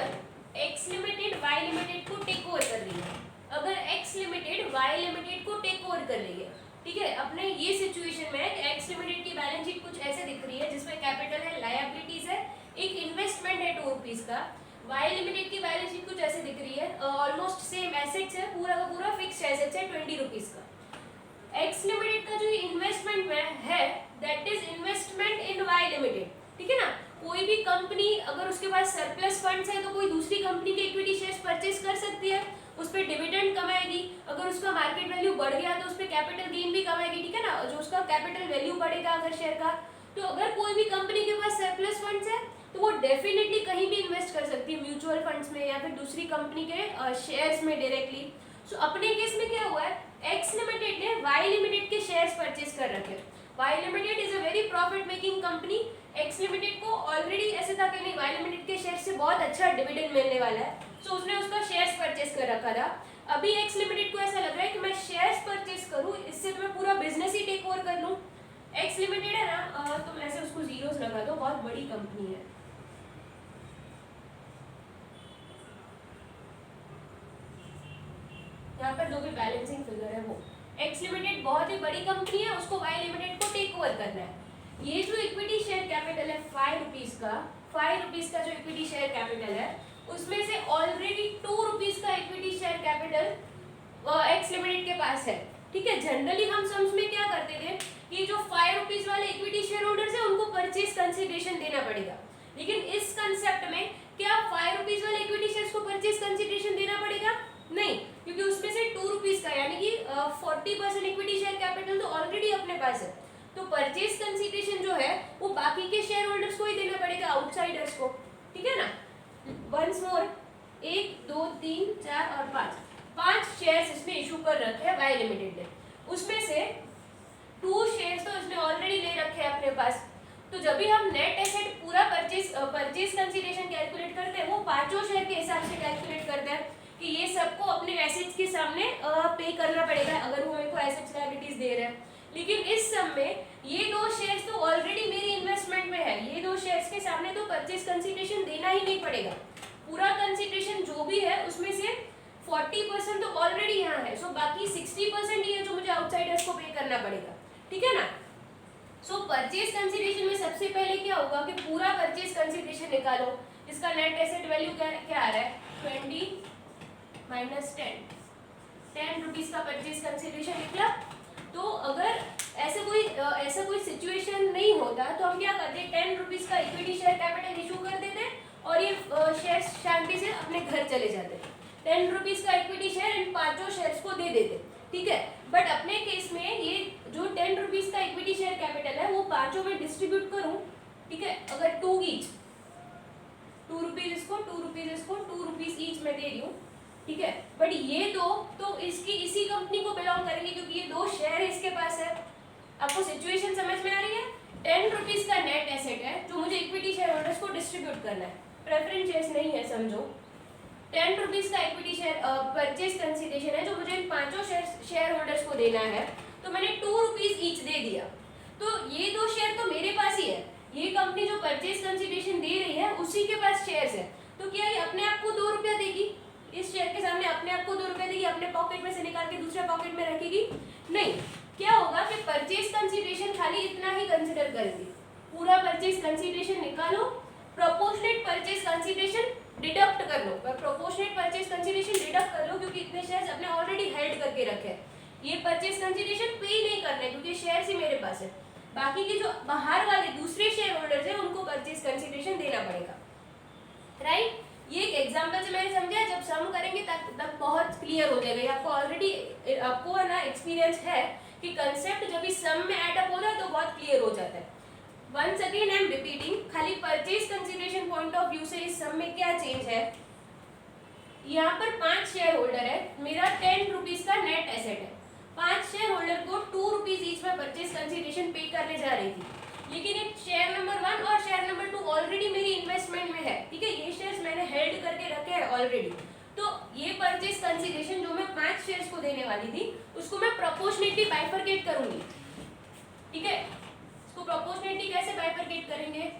X limited Y limited को take over कर रही है, अगर X लिमिटेड Y लिमिटेड को टेक ओवर कर रही है, ठीक है, अपने ये सिचुएशन में है कि X लिमिटेड की बैलेंस शीट कुछ ऐसे दिख रही है जिसमें कैपिटल है, लायबिलिटीज है, एक इन्वेस्टमेंट है 2 रुपीज का. Y लिमिटेड की बैलेंस शीट कुछ ऐसे दिख रही है, ऑलमोस्ट सेम एसेट्स है, पूरा का पूरा फिक्स्ड एसेट्स है 20 रुपीज का. X लिमिटेड का जो इन्वेस्टमेंट में है that is investment in Y limited. ठीक है ना, कोई भी कंपनी अगर उसके पास सरप्लस फंड्स है तो कोई दूसरी कंपनी के इक्विटी शेयर्स परचेज कर सकती है, उस पर डिविडेंड कमाएगी. अगर उसका मार्केट वैल्यू बढ़ गया तो उस पर कैपिटल गेन भी कमाएगी. ठीक है ना, जो उसका कैपिटल वैल्यू बढ़ेगा अगर शेयर का, तो अगर कोई भी कंपनी के पास सरप्लस फंड्स है तो वो डेफिनेटली कहीं भी इन्वेस्ट कर सकती है, म्यूचुअल फंड्स में या फिर दूसरी कंपनी के शेयर्स में डायरेक्टली. सो अपने केस में क्या हुआ है, एक्स लिमिटेड ने वाई लिमिटेड के शेयर्स परचेज कर रखे. Y limited is a very profit making company. X limited को ऑलरेडी ऐसे था कि नहीं वाई लिमिटेड के शेयर से बहुत अच्छा डिविडेंड मिलने वाला है, सो उसने उसका शेयर्स परचेज कर रखा था. अभी एक्स लिमिटेड को ऐसा लग रहा है कि मैं शेयर्स परचेज करूं, इससे तो मैं पूरा बिजनेस ही टेक ओवर कर लूं. एक्स लिमिटेड है ना, तो मैं ऐसे उसको जीरोस लगा दो, बहुत बड़ी कंपनी है. यहाँ पर जो भी बैलेंसिंग फिगर है वो एक्स लिमिटेड बहुत ही बड़ी कंपनी है, उसको वाई लिमिटेड को टेक ओवर करना है. ये जो इक्विटी शेयर कैपिटल है 5 रुपीज का, 5 रुपीज का जो इक्विटी शेयर कैपिटल है उसमें से ऑलरेडी 2 रुपीज का equity share capital x limited के पास है. ठीक है, जनरली हम सम्स में क्या करते थे कि जो 5 रुपीज वाले इक्विटी शेयर होल्डर्स है उनको परचेज कंसिडरेशन देना पड़ेगा, लेकिन इस कंसेप्ट में क्या 5 रुपीज वाले इक्विटी शेयर्स को परचेज कंसिडरेशन देना पड़ेगा? नहीं, क्योंकि उसमें से 2 रुपीज का यानी कि 40% इक्विटी शेयर कैपिटल तो ऑलरेडी अपने पास है, तो परचेज कंसिडरेशन जो है वो बाकी के शेयर होल्डर्स को ही देना पड़ेगा, आउटसाइडर्स को. ठीक है ना, वंस मोर 1 2 3 4 और 5 शेयर्स इसने इशू कर रखे हैं वाई लिमिटेड ने. उसमें से 2 शेयर्स तो इसने ऑलरेडी ले रखे हैं अपने पास. तो जब भी हम नेट एसेट पूरा परचेज कंसिडरेशन कैलकुलेट करते हैं वो पांचों शेयर के हिसाब से कैलकुलेट करते हैं कि ये सबको अपने एसेट्स के सामने पे करना पड़ेगा अगर वो मेरे को एसेट्स लायबिलिटीज दे रहे हैं. लेकिन इस सम में ये 2 शेयर्स तो ऑलरेडी मेरी इन्वेस्टमेंट में है, ये 2 शेयर्स के सामने तो परचेज कंसिडरेशन देना ही नहीं पड़ेगा. पूरा कंसिडरेशन जो भी है उसमें से 40% तो ऑलरेडी यहाँ है, सो बाकी 60% ही है जो मुझे आउटसाइडर्स को पे करना पड़ेगा. ठीक है ना, सो परचेज कंसिडरेशन में सबसे पहले क्या होगा कि पूरा परचेज कंसिडरेशन निकालो. इसका नेट एसेट वैल्यू क्या आ रहा है 20 माइनस 10 रुपीज का परचेज कंसिडरेशन निकला। तो अगर ऐसा कोई सिचुएशन नहीं होता तो हम क्या करते, 10 रुपीज का इक्विटी शेयर कैपिटल इशू कर देते और ये शेयर शांति से अपने घर चले जाते। 10 रुपीज का इक्विटी शेयर इन 5 शेयर्स को दे देते, ठीक है। बट अपने केस में ये जो 10 रुपीज का इक्विटी शेयर कैपिटल है वो 5 में डिस्ट्रीब्यूट करूं, ठीक है। अगर 2 ईच, 2 रुपीज इसको, 2 रुपीज इसको, 2 रुपीज ईच में दे रही हूँ, ठीक है। बट ये दो तो इसकी इसी कंपनी को बिलोंग करेंगे क्योंकि ये 2 शेयर इसके पास है। आपको सिचुएशन समझ में आ रही है? 10 रुपीज का नेट एसेट है जो मुझे इक्विटी शेयर होल्डर्स को डिस्ट्रीब्यूट करना है, प्रेफरेंस शेयर्स नहीं है, समझो। 10 रुपीज का इक्विटी शेयर परचेज कंसिडरेशन है जो मुझे इन 5 शेयर होल्डर्स को देना है। तो मैंने 2 रुपीज ईच दे दिया। तो ये 2 शेयर तो मेरे पास ही है, ये कंपनी जो परचेज कंसिडरेशन दे रही है उसी के पास शेयर्स है। तो क्या ये अपने आप को 2 रुपया देगी? इस शेयर के सामने अपने आप को 2 रुपया देगी, अपने पॉकेट में से निकाल के दूसरे पॉकेट में रखेगी? नहीं। क्या होगा कि परचेज कंसिडरेशन खाली इतना ही कंसिडर करेंगे, पूरा परचेज कंसिडरेशन निकालो, प्रोपोर्शनेट परचेज कंसिडरेशन डिडक्ट कर लो, प्रोपोर्शनेट परचेज कंसिडरेशन डिडक्ट कर लो क्योंकि इतने शेयर्स अपने ऑलरेडी हेल्ड करके रखे हैं। ये परचेज कंसिडरेशन पे ही नहीं करना है क्योंकि शेयर्स ही मेरे पास है। बाकी के जो बाहर वाले दूसरे शेयर होल्डर्स हैं उनको परचेज कंसिडरेशन देना पड़ेगा, राइट। ये एक एग्जांपल से मैंने समझा, जब सम करेंगे तब बहुत क्लियर हो जाएगा। आपको ऑलरेडी आपको है ना एक्सपीरियंस है कि कंसेप्ट जब इस सम में ऐड अप होता है तो बहुत क्लियर हो जाता है। Once again I am repeating, खाली purchase consideration point of view से इस सम में क्या चेंज है। यहाँ पर 5 शेयर होल्डर है, मेरा 10 रुपीज का नेट एसेट है। 5 शेयर होल्डर को 2 रुपीज ईच में परचेज कंसिडरेशन पे करने जा रही थी, लेकिन एक शेयर नंबर 1 और शेयर नंबर 2 ऑलरेडी मेरी इन्वेस्टमेंट में है, ठीक है। ये शेयर्स मैंने हेल्ड करके रखे हैं ऑलरेडी। तो ये परचेज कंसिडरेशन जो मैं 5 शेयर्स को देने वाली थी उसको मैं प्रोपोर्शनेटली बाइफरकेट करूंगी, ठीक है। इसको प्रोपोर्शनेटली कैसे बाइफरकेट करेंगे?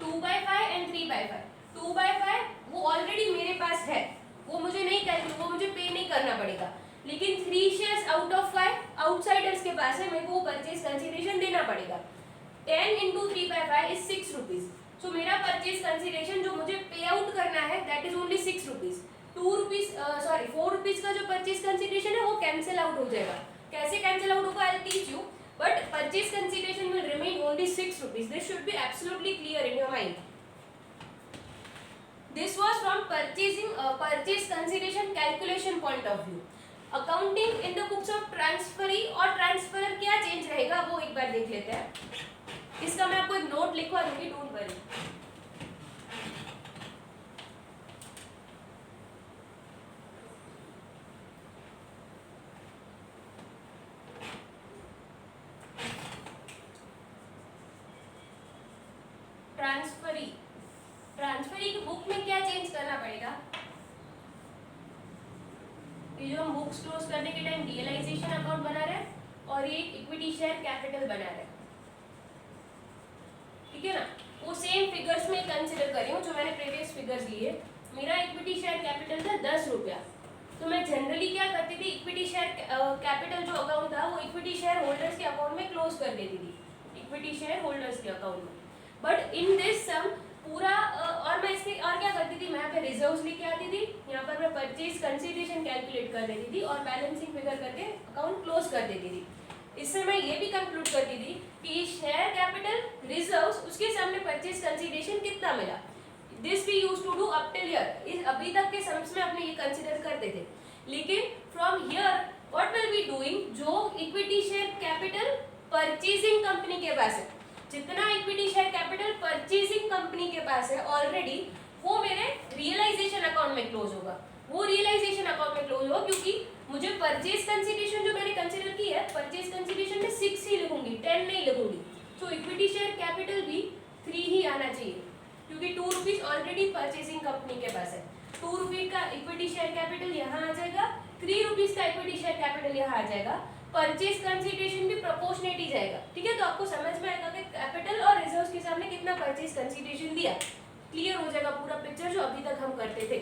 2/5 एंड 3/5। 2/5 वो ऑलरेडी मेरे पास है, वो मुझे नहीं वो मुझे पे नहीं करना पड़ेगा। लेकिन 3 शेयर्स आउट ऑफ 5 आउटसाइडर्स के पास है, मेरे को परचेज कंसिडरेशन देना पड़ेगा। 10 into 3/5 इज 6 रुपीज। सो मेरा परचेज कंसिडरेशन जो मुझे पे आउट करना है that is only 6 rupees. 4 rupees का जो परचेज कंसिडरेशन है वो कैंसिल आउट हो जाएगा। कैसे कैंसिल आउट होगा I will teach you, but purchase consideration will remain only 6 rupees. This should be absolutely clear in your mind. This was from purchase consideration calculation point of view. Accounting in the books of transferee और transferer क्या change रहेगा वो एक बार देख लेते हैं। इसका मैं आपको एक नोट लिखवा दूंगी, डोंट वरी। ट्रांसफरी की बुक में क्या चेंज करना पड़ेगा? ये जो हम बुक्स क्लोज करने के टाइम रियलाइजेशन अकाउंट बना रहे हैं और ये इक्विटी शेयर कैपिटल बना रहे हैं, ठीक है ना। वो सेम फिगर्स में कंसिडर कर रही हूँ जो मैंने प्रीवियस फिगर्स लिए। मेरा इक्विटी शेयर कैपिटल था 10 रुपया, तो मैं जनरली क्या करती थी, इक्विटी शेयर कैपिटल जो अकाउंट था वो इक्विटी शेयर होल्डर्स के अकाउंट में क्लोज कर देती थी, इक्विटी शेयर होल्डर्स के अकाउंट में। बट इन दिस सम पूरा और मैं इसके और क्या करती थी, मैं यहाँ पे रिजर्व्स लेके आती थी, यहाँ पर मैं परचेज कंसिडरेशन कैलकुलेट कर देती थी और बैलेंसिंग फिगर करके अकाउंट क्लोज कर देती थी। इससे मैं ये भी कंक्लूड करती थी कि शेयर कैपिटल रिजर्व्स उसके सामने परचेज कंसिडरेशन कितना मिला। This we used to do up till here, अभी तक के सम्स में अपने ये कंसिडर करते थे। लेकिन from here what will be doing, जो equity share capital purchasing company के पास है, जितना equity share capital purchasing company के पास है ऑलरेडी, वो मेरे रियलाइजेशन अकाउंट में क्लोज होगा। वो रियलाइजेशन अकाउंट में क्लोज होगा क्योंकि मुझे परचेज कंसिडरेशन जो मैंने कंसिडर की है, परचेज कंसिडरेशन में 6 ही लिखूंगी, 10 नहीं लिखूंगी। सो इक्विटी शेयर कैपिटल भी 3 ही आना चाहिए क्योंकि 2 रुपीज ऑलरेडी परचेजिंग कंपनी के पास है। 2 रुपीज का इक्विटी शेयर कैपिटल यहाँ आ जाएगा, 3 रुपीज का इक्विटी शेयर कैपिटल यहाँ आ जाएगा। परचेज कंसिडरेशन भी प्रोपोर्शनेट ही जाएगा, ठीक है। तो आपको समझ में आएगा कि कैपिटल और रिजर्व्स के सामने कितना परचेज कंसिडरेशन दिया, क्लियर हो जाएगा पूरा पिक्चर जो अभी तक हम करते थे।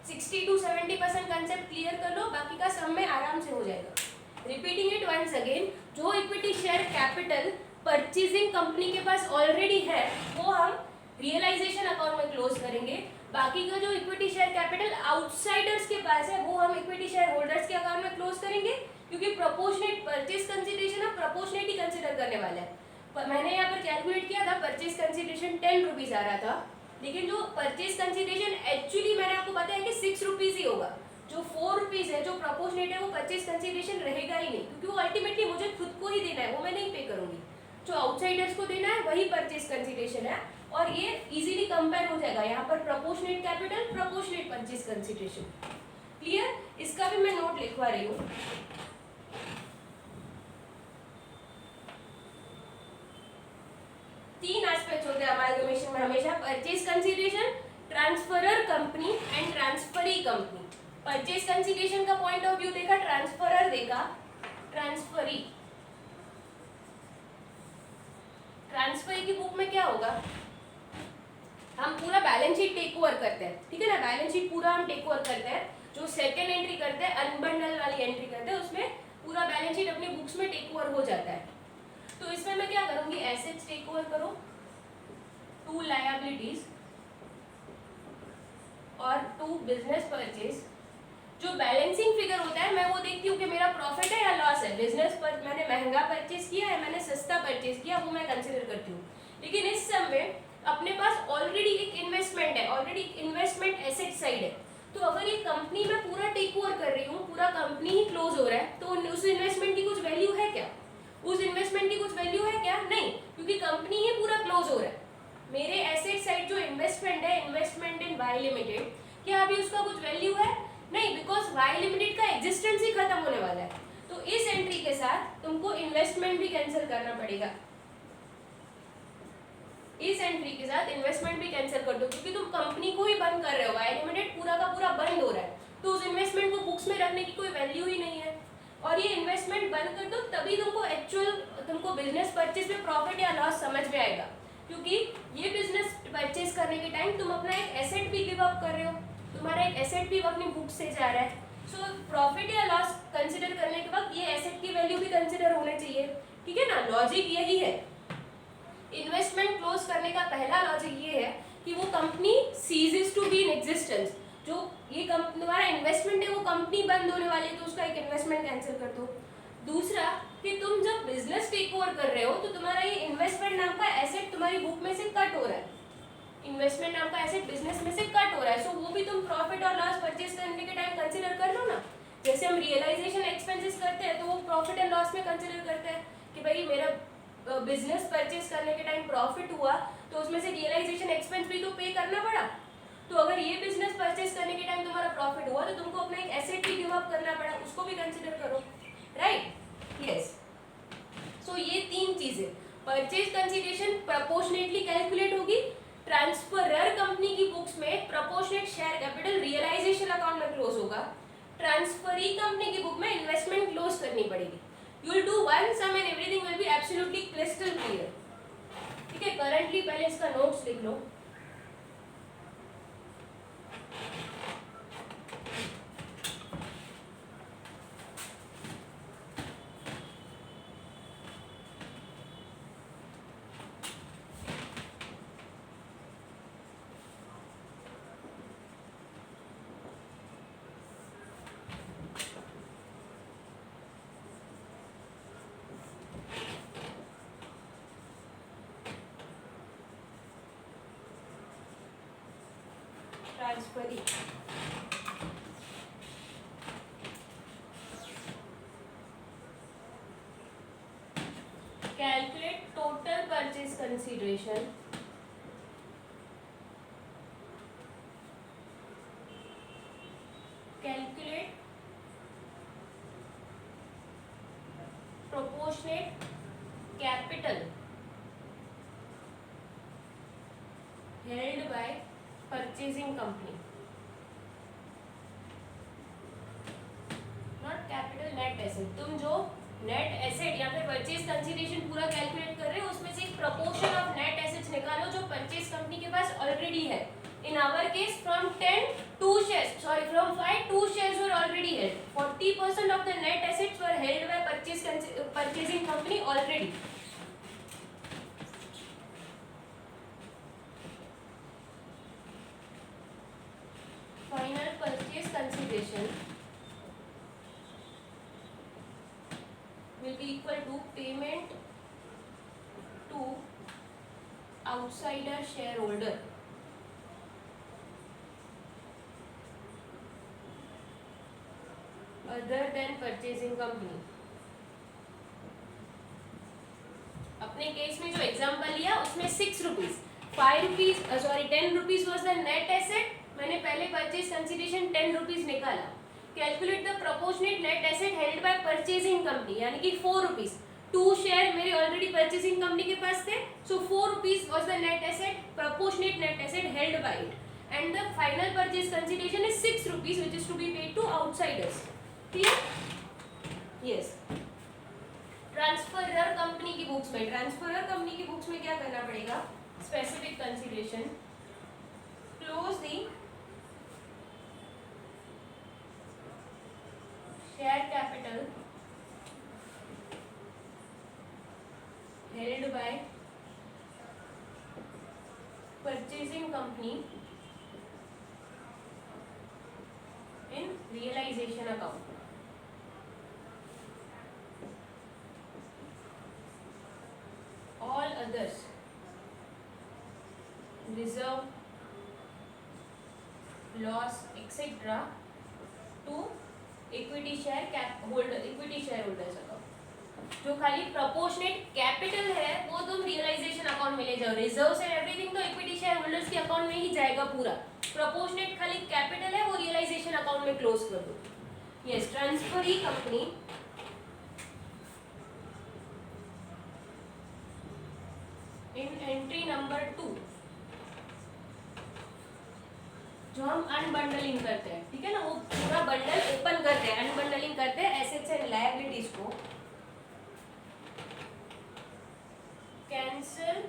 60 to 70% कंसेप्ट क्लियर कर लो, बाकी का सब में आराम से हो जाएगा। रिपीटिंग इट वंस अगेन, जो equity share capital purchasing company के पास ऑलरेडी है वो हम रियलाइजेशन अकाउंट में क्लोज करेंगे। बाकी का जो इक्विटी शेयर कैपिटल आउटसाइडर्स के पास है वो हम इक्विटी शेयर होल्डर्स के अकाउंट में क्लोज करेंगे, क्योंकि प्रोपोर्शनेट परचेज कंसीडरेशन हम प्रोपोर्शनेट ही कंसीडर करने वाले हैं। मैंने यहाँ पर कैलकुलेट किया था, परचेज कंसीडरेशन 10 रुपीज आ रहा था, लेकिन जो परचेज कंसीडरेशन एक्चुअली मैंने आपको बताया कि 6 रुपीज ही होगा। जो 4 रुपीज है जो प्रोपोर्शनेट है वो परचेज कंसीडरेशन रहेगा ही नहीं, क्योंकि वो अल्टीमेटली मुझे खुद को ही देना है, वो मैं नहीं पे करूंगी। जो आउटसाइडर्स को देना है वही परचेज कंसीडरेशन है, और ये इजीली कंपेयर हो जाएगा। यहाँ पर proportionate capital, proportionate purchase consideration. Clear? इसका भी मैं नोट लिखवा रही हूँ। तीन एस्पेक्ट्स होते हैं अमालगमेशन में हमेशा, purchase consideration, transferor company and transferee company. Purchase consideration का पॉइंट ऑफ व्यू देखा, ट्रांसफरर देखा, ट्रांसफरी। ट्रांसफरी की बुक में क्या होगा, हम पूरा बैलेंस शीट टेक ओवर करते हैं, ठीक है ना, बैलेंस शीट पूरा हम टेक ओवर करते हैं। जो सेकंड एंट्री करते हैं, अनबंडल वाली एंट्री करते हैं, उसमें पूरा बैलेंस शीट अपनी बुक्स में टेक ओवर हो जाता है। तो इसमें मैं क्या करूंगी, एसेट्स टेक ओवर करो, 2 लायबिलिटीज और 2 बिजनेस परचेज। जो बैलेंसिंग फिगर होता है मैं वो देखती हूँ कि मेरा प्रॉफिट है या लॉस है। बिजनेस पर मैंने महंगा परचेज किया है, मैंने सस्ता परचेज किया, वो मैं कंसिडर करती हूँ। लेकिन इस समय अपने पास ऑलरेडी एक इन्वेस्टमेंट है, ऑलरेडी इन्वेस्टमेंट एसेट साइड है। तो अगर ये कंपनी में पूरा टेक ओवर कर रही हूँ, पूरा कंपनी ही क्लोज हो रहा है, तो उस इन्वेस्टमेंट की कुछ वैल्यू है क्या? उस इन्वेस्टमेंट की कुछ वैल्यू है क्या? नहीं, क्योंकि कंपनी ही पूरा क्लोज हो रहा है। मेरे एसेट साइड जो इन्वेस्टमेंट है, इन्वेस्टमेंट इन वाई लिमिटेड, क्या अभी उसका कुछ वैल्यू है? नहीं, बिकॉज वाई लिमिटेड का एग्जिस्टेंस ही खत्म होने वाला है। तो इस एंट्री के साथ तुमको इन्वेस्टमेंट भी कैंसिल करना पड़ेगा। इस एंट्री के साथ इन्वेस्टमेंट भी कैंसिल कर दो, क्योंकि तुम कंपनी को ही बंद कर रहे हो, वाई लिमिटेड पूरा का पूरा बंद हो रहा है, तो उस इन्वेस्टमेंट को बुक्स में रखने की कोई वैल्यू ही नहीं है। और ये इन्वेस्टमेंट बंद कर दो, तभी तुमको बिजनेस परचेज में प्रॉफिट या लॉस समझ में आएगा। क्योंकि ये बिजनेस परचेज करने के टाइम तुम अपना एक एसेट भी गिव अप कर रहे हो, तुम्हारा एक एसेट भी अपनी बुक से जा रहा है। सो प्रॉफिट या लॉस कंसिडर करने के वक्त ये एसेट की वैल्यू भी कंसिडर होने चाहिए, ठीक है ना। लॉजिक यही है। इन्वेस्टमेंट क्लोज करने का पहला लॉजिक ये है कि वो company ceases to be in existence. जो ये तुम्हारा इन्वेस्टमेंट है वो कंपनी बंद होने वाली है, तो उसका एक इन्वेस्टमेंट कैंसिल कर दो। दूसरा कि तुम जब बिजनेस टेक ओवर कर रहे हो तो तुम्हारा ये इन्वेस्टमेंट नाम का एसेट तुम्हारी बुक में से कट हो रहा है। इन्वेस्टमेंट नाम का एसेट बिजनेस में से कट हो रहा है, सो वो भी तुम प्रॉफिट और लॉस परचेज करने के टाइम कंसिडर कर लो ना। जैसे हम रियलाइजेशन एक्सपेंसेस करते हैं तो वो प्रॉफिट एंड लॉस में कंसिडर करते हैं कि भाई मेरा बिजनेस परचेज करने के टाइम प्रॉफिट हुआ तो उसमें से रियलाइजेशन एक्सपेंस भी तो पे करना पड़ा। तो अगर ये बिजनेस परचेज करने के टाइम तुम्हारा प्रॉफिट हुआ तो तुमको अपना एक एसेट भी गिव अप करना पड़ा, उसको भी कंसिडर करो, राइट? यस। सो ये तीन चीजें, परचेज कंसीडरेशन प्रोपोर्शनेटली कैलकुलेट होगी, ट्रांसफरर कंपनी की बुक्स में proportionate share capital realisation account में क्लोज होगा, ट्रांसफरी कंपनी की बुक में इन्वेस्टमेंट क्लोज करनी पड़ेगी। You will do one sum and everything will be absolutely crystal clear, ठीक है। करंटली पहले इसका नोट्स लिख लो। Transferee calculate total purchase consideration, calculate proportionate capital held by purchasing company, not capital net asset. तुम जो नेट एसेट या फिर परचेज कंसीडरेशन पूरा कैलकुलेट कर रहे हो उसमें से एक प्रोपोर्शन ऑफ नेट एसेट्स निकालो जो परचेज कंपनी के पास ऑलरेडी है। In our case from 10 2 shares, sorry from 5 2 shares were already held. 40% of the net assets were held by purchasing company already. consideration will be equal to payment to outsider shareholder other than purchasing company. अपने case में जो example लिया उसमें 6 rupees, 5 rupees sorry 10 rupees was the net asset. मैंने पहले purchase consideration 10 rupees निकाला. Calculate the proportionate net asset held by purchasing company यानी कि 4 रुपीज. 2 शेयर मेरे ऑलरेडी परचेजिंग कंपनी के पास थे, सो 4 rupees was the net asset, proportionate net asset held by it, and the final purchase consideration is 6 rupees which is to be paid to outsiders. Clear? Yes. Transferor company की books में, transferor company की books में क्या करना पड़ेगा? Specific consideration, close the share capital held by purchasing company in realisation account. All others, reserve, loss, etc. to equity share cap holder, equity shareholders account. जो खाली proportionate capital है वो तुम रियलाइजेशन अकाउंट में ले जाओ. रिजर्व्स एंड एवरीथिंग तो equity share holders के अकाउंट में ही जाएगा पूरा. प्रोपोर्शनेट खाली कैपिटल है वो रियलाइजेशन अकाउंट में क्लोज कर दो. यस. ट्रांसफरी कंपनी इन एंट्री नंबर 2 जो हम अनबंडलिंग करते हैं, ठीक है ना, वो पूरा बंडल ओपन करते हैं, अनबंडलिंग करते हैं एसेट्स एंड लायबिलिटीज को. कैंसल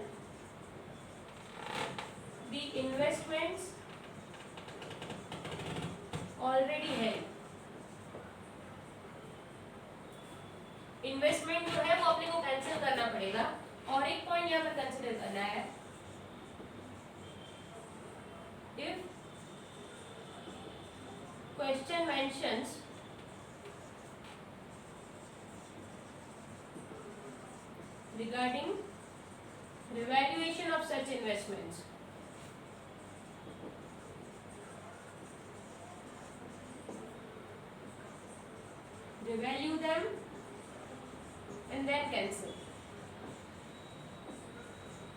द इन्वेस्टमेंट्स ऑलरेडी है. इन्वेस्टमेंट जो है वो अपने को कैंसिल करना पड़ेगा. और एक पॉइंट यहाँ पर कंसिडर करना है, if question mentions regarding revaluation of such investments, revalue them and then cancel.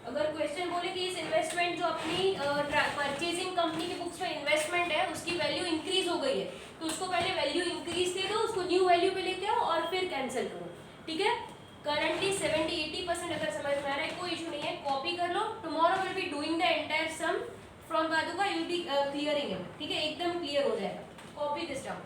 अगर क्वेश्चन बोले कि इस इन्वेस्टमेंट जो अपनी परचेजिंग कंपनी की बुक्स में इन्वेस्टमेंट है उसकी वैल्यू इंक्रीज हो गई है, तो उसको पहले वैल्यू इंक्रीज दे दो, उसको न्यू वैल्यू पे लेके आओ और फिर कैंसिल करो. ठीक है. करंटली 70-80% अगर समझ में आ रहा है कोई इशू नहीं है, कॉपी कर लो. Tomorrow will be doing the entire sum from पादुका, you will be clearing it. ठीक है, एकदम क्लियर हो जाएगा. Copy this down.